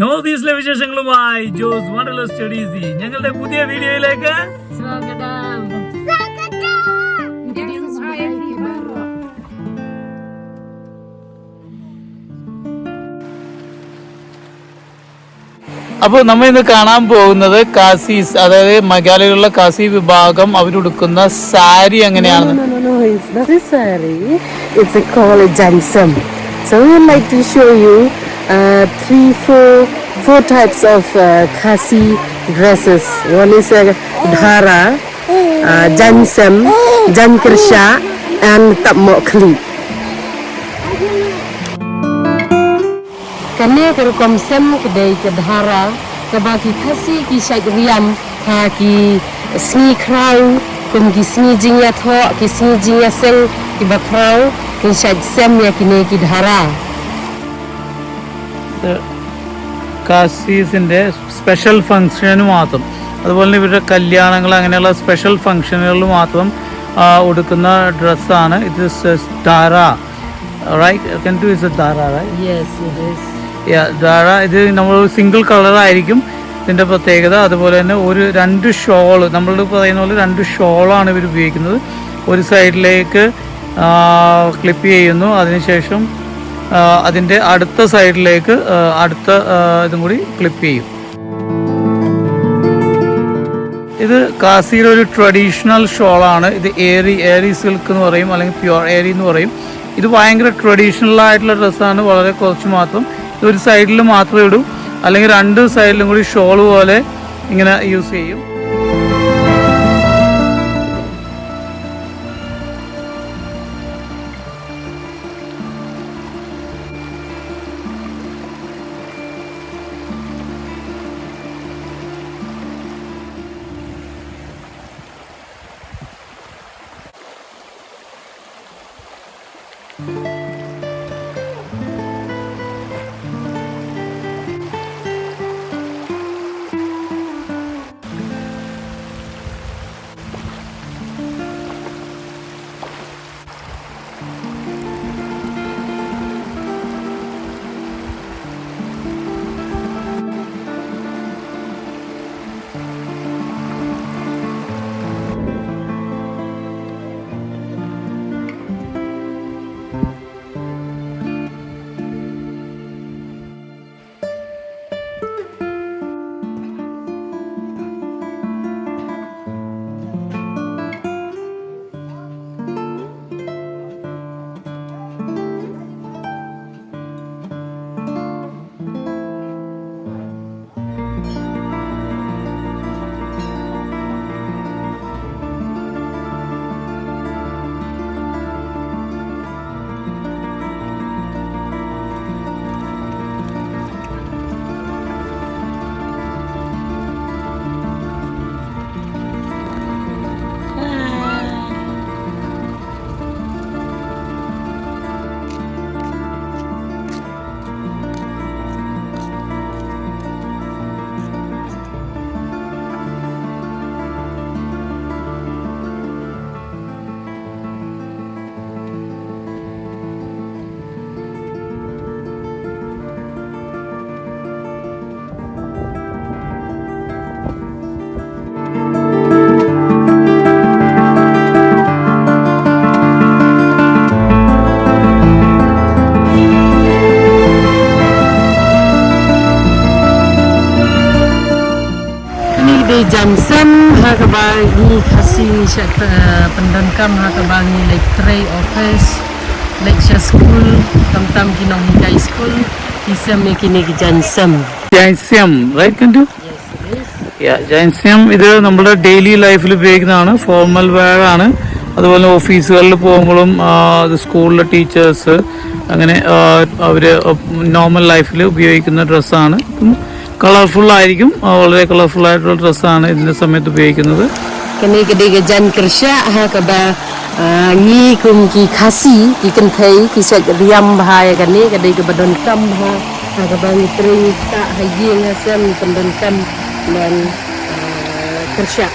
North ഈസ്റ്റിലെ വിശേഷങ്ങളുമായി Josewanderlust studies ഞങ്ങളുടെ പുതിയ വീഡിയോയിലേക്ക് സ്വാഗതം. അപ്പോൾ നമ്മൾ ഇന്ന് കാണാൻ പോകുന്നത് കാസീസ്, അതായത് മേഘാലയയിലുള്ള കാസി വിഭാഗം അവരുടുക്കുന്ന സാരി എങ്ങനെയാണ്. No, it's not a sari. It's called Jainsem. So we would like to show you four types of Khasi dresses. One is Dhara, Jainsem, kyrshah, and Tapmohkhlieh. Kami kerukom sem kedai ke Dhara, kebagi Khasi ki syait riam, ha ki sni krau, kum ki sni jingya tho, ki sni jingya seng, ki bakrau, ki syait sem ya kini ki Dhara. കാസീസിന്റെ special ഫംഗ്ഷന് മാത്രം, അതുപോലെ ഇവരുടെ കല്യാണങ്ങൾ അങ്ങനെയുള്ള special ഫംഗ്ഷനുകളിൽ മാത്രം ഉടുക്കുന്ന ഡ്രസ്സാണ് ഇത്. ധാര, right? Can do is a Dhara, right? Yes, it is. ധാര ഇത് നമ്മൾ സിംഗിൾ കളറായിരിക്കും ഇതിൻ്റെ പ്രത്യേകത. അതുപോലെ തന്നെ രണ്ട് ഷോള്, നമ്മൾ പറയുന്ന പോലെ രണ്ട് ഷോളാണ് ഇവർ ഉപയോഗിക്കുന്നത്. ഒരു സൈഡിലേക്ക് ക്ലിപ്പ് ചെയ്യുന്നു, അതിനുശേഷം അതിൻ്റെ അടുത്ത സൈഡിലേക്ക് അടുത്ത ഇതും കൂടി ക്ലിപ്പ് ചെയ്യും. ഇത് കാസിയുടെ ഒരു ട്രഡീഷണൽ ഷോളാണ്. ഇത് ഏറി സിൽക്ക് എന്ന് പറയും, അല്ലെങ്കിൽ പ്യുവർ ഏരി എന്ന് പറയും. ഇത് ഭയങ്കര ട്രഡീഷണൽ ആയിട്ടുള്ള ഡ്രസ്സാണ്. വളരെ കുറച്ച് മാത്രം ഒരു സൈഡിൽ മാത്രമേ ഇടൂ, അല്ലെങ്കിൽ രണ്ട് സൈഡിലും കൂടി ഷോൾ പോലെ ഇങ്ങനെ യൂസ് ചെയ്യും. Jainpin hakabagi Khasi pendangkam hakabagi like tray office lecture school tam kinong high school kisam kini Jainsem. Jainsem, right? Can do? Yes, it is. Jainsem ഇത് നമ്മുടെ ഡെയിലി ലൈഫിൽ ഉപയോഗിക്കുന്നതാണ്. ഫോർമൽ വെയർ ആണ്. അതുപോലെ ഓഫീസുകളിൽ പോകുമ്പോഴും സ്കൂളിലെ ടീച്ചേഴ്സ് അങ്ങനെ അവർ നോർമൽ ലൈഫിൽ ഉപയോഗിക്കുന്ന ഡ്രസ്സാണ്. കളർഫുൾ ആയിരിക്കും, വളരെ കളർഫുൾ ആയിട്ടുള്ള ഡ്രസ്സാണ് ഇതിന്റെ സമയത്ത് ഉപയോഗിക്കുന്നത്. Kini kedai Jain kyrshah hakaba ngi kum ki Khasi ki kenthai ki sat riam bahaya kani kedai ke badon kam ha hakaba ngitring ta haying hasam pendon kam dan kyrshah.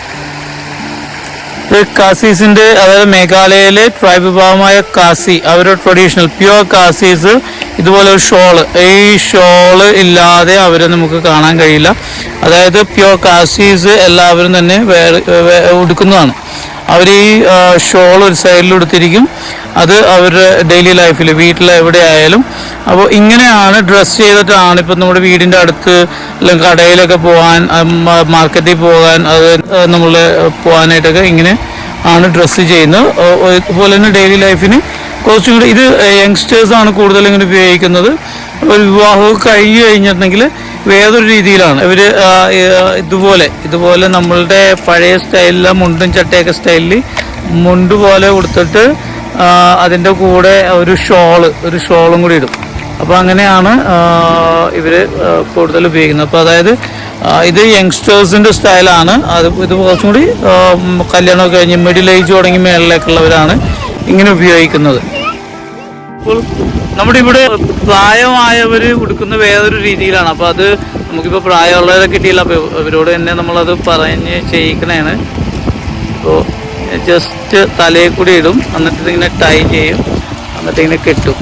കാസീസിന്റെ, അതായത് മേഘാലയയിലെ tribe വിഭാഗമായ കാസി, അവരുടെ traditional pure കാസീസ് ഇതുപോലെ ഒരു shawl, ഈ shawl ഇല്ലാതെ അവരെ നമുക്ക് കാണാൻ കഴിയില്ല. അതായത് പ്യോർ കാസീസ് എല്ലാവരും തന്നെ ഉടുക്കുന്നതാണ്. അവർ ഈ ഷോൾ ഒരു സൈഡിൽ എടുത്തിരിക്കും. അത് അവരുടെ ഡെയിലി ലൈഫിൽ വീട്ടിൽ എവിടെ ആയാലും. അപ്പോൾ ഇങ്ങനെയാണ് ഡ്രസ്സ് ചെയ്തിട്ടാണ് ഇപ്പം നമ്മുടെ വീടിൻ്റെ അടുത്ത് അല്ലെങ്കിൽ കടയിലൊക്കെ പോകാൻ, മാർക്കറ്റിൽ പോകാൻ, അത് നമ്മൾ പോകാനായിട്ടൊക്കെ ഇങ്ങനെ ആണ് ഡ്രസ്സ് ചെയ്യുന്നത്. അതുപോലെ തന്നെ ഡെയിലി ലൈഫിന് കുറച്ചും കൂടി ഇത് യങ്സ്റ്റേഴ്സാണ് കൂടുതലും ഇങ്ങനെ ഉപയോഗിക്കുന്നത്. ഒരു വിവാഹമൊക്കെ കഴിഞ്ഞ് കഴിഞ്ഞിട്ടുണ്ടെങ്കിൽ വേറൊരു രീതിയിലാണ് ഇവർ ഇതുപോലെ നമ്മളുടെ പഴയ സ്റ്റൈലിലെ മുണ്ടും ചട്ടയൊക്കെ സ്റ്റൈലിൽ മുണ്ട് പോലെ കൊടുത്തിട്ട് അതിൻ്റെ കൂടെ ഒരു ഷോളും കൂടി ഇടും. അപ്പോൾ അങ്ങനെയാണ് ഇവർ കൂടുതൽ ഉപയോഗിക്കുന്നത്. അപ്പോൾ അതായത് ഇത് യങ്സ്റ്റേഴ്സിൻ്റെ സ്റ്റൈലാണ്. ഇത് കുറച്ചും കൂടി കല്യാണമൊക്കെ കഴിഞ്ഞ് മിഡിൽ ഏജ് തുടങ്ങി മേളിലേക്കുള്ളവരാണ് ഇങ്ങനെ ഉപയോഗിക്കുന്നത്. അപ്പോൾ നമ്മുടെ ഇവിടെ പ്രായമായവർ ഉടുക്കുന്ന വേറൊരു രീതിയിലാണ്. അപ്പോൾ അത് നമുക്കിപ്പോൾ പ്രായമുള്ളവരെ കിട്ടിയില്ല. അപ്പോൾ ഇവരോട് തന്നെ നമ്മളത് പറഞ്ഞ് ചെയ്യിക്കണേണ്. അപ്പോൾ ജസ്റ്റ് തലയിൽ കൂടി ഇടും, എന്നിട്ട് ഇതിങ്ങനെ ടൈ ചെയ്യും, എന്നിട്ട് ഇങ്ങനെ കെട്ടും.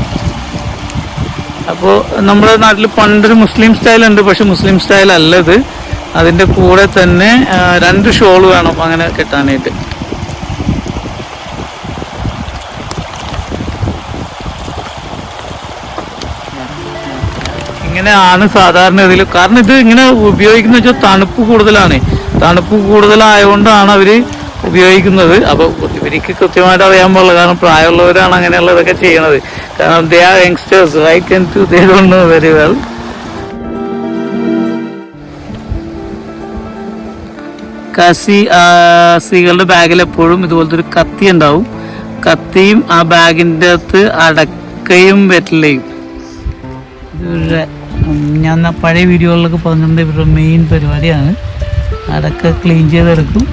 അപ്പോൾ നമ്മുടെ നാട്ടിൽ പണ്ടൊരു മുസ്ലിം സ്റ്റൈലുണ്ട്, പക്ഷെ മുസ്ലിം സ്റ്റൈൽ അല്ല ഇത്. അതിൻ്റെ കൂടെ തന്നെ 2 ഷോൾ വേണം അങ്ങനെ കെട്ടാനായിട്ട്. ഇങ്ങനെയാണ് സാധാരണ ഇതിൽ. കാരണം ഇത് ഇങ്ങനെ ഉപയോഗിക്കുന്ന വെച്ചാൽ തണുപ്പ് കൂടുതലായതുകൊണ്ടാണ് അവർ ഉപയോഗിക്കുന്നത്. അപ്പോൾ ഇവർക്ക് കൃത്യമായിട്ട് അറിയാൻ പാടില്ല, കാരണം പ്രായമുള്ളവരാണ് അങ്ങനെയുള്ളതൊക്കെ ചെയ്യണത്. കാരണം they are youngsters, I can to they don't know very well. സ്ത്രീകളുടെ ബാഗിൽ എപ്പോഴും ഇതുപോലത്തെ ഒരു കത്തി ഉണ്ടാവും. കത്തിയും ആ ബാഗിൻ്റെ അകത്ത് അടക്കയും വെറ്റിലയും. ഞാൻ പഴയ വീഡിയോകളിലൊക്കെ പറഞ്ഞിട്ടുണ്ട്, ഇവരുടെ മെയിൻ പരിപാടിയാണ്. അടക്ക ക്ലീൻ ചെയ്തെടുക്കും.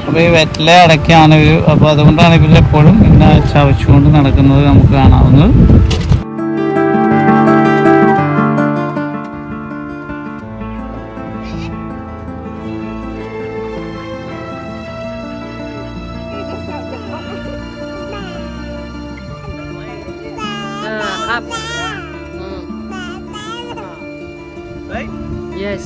അപ്പോൾ ഈ വെറ്റില അടയ്ക്കാണ് ഇവർ. അപ്പോൾ അതുകൊണ്ടാണ് ഇവരെപ്പോഴും ഇങ്ങനെ ചവച്ചുകൊണ്ട് നടക്കുന്നത് നമുക്ക് കാണാവുന്നത്. Yes.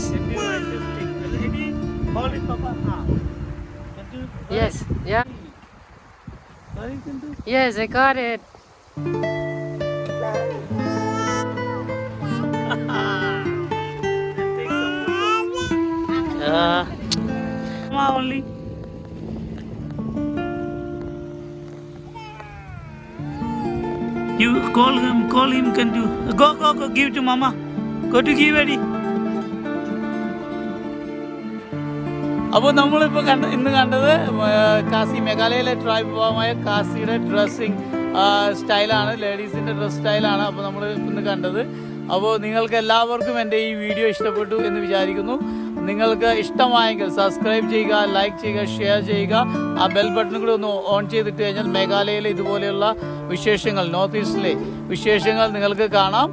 Yes. Yeah. Yes, I got it. Only. You call him. Can you go? Give to mama. Go to give ready. അപ്പോൾ നമ്മളിപ്പോൾ ഇന്ന് കണ്ടത് ഖാസി മേഘാലയയിലെ ട്രൈബ് വിഭാഗമായ ഖാസിയുടെ ഡ്രസ്സിങ് സ്റ്റൈലാണ്, ലേഡീസിൻ്റെ ഡ്രസ് സ്റ്റൈലാണ് അപ്പോൾ നമ്മൾ ഇന്ന് കണ്ടത്. അപ്പോൾ നിങ്ങൾക്ക് എല്ലാവർക്കും എൻ്റെ ഈ വീഡിയോ ഇഷ്ടപ്പെട്ടു എന്ന് വിചാരിക്കുന്നു. നിങ്ങൾക്ക് ഇഷ്ടമായെങ്കിൽ സബ്സ്ക്രൈബ് ചെയ്യുക, ലൈക്ക് ചെയ്യുക, ഷെയർ ചെയ്യുക. ആ ബെൽ ബട്ടൺ കൂടി ഒന്ന് ഓൺ ചെയ്തിട്ട് കഴിഞ്ഞാൽ മേഘാലയയിലെ ഇതുപോലെയുള്ള വിശേഷങ്ങൾ, നോർത്ത് ഈസ്റ്റിലെ വിശേഷങ്ങൾ നിങ്ങൾക്ക് കാണാം.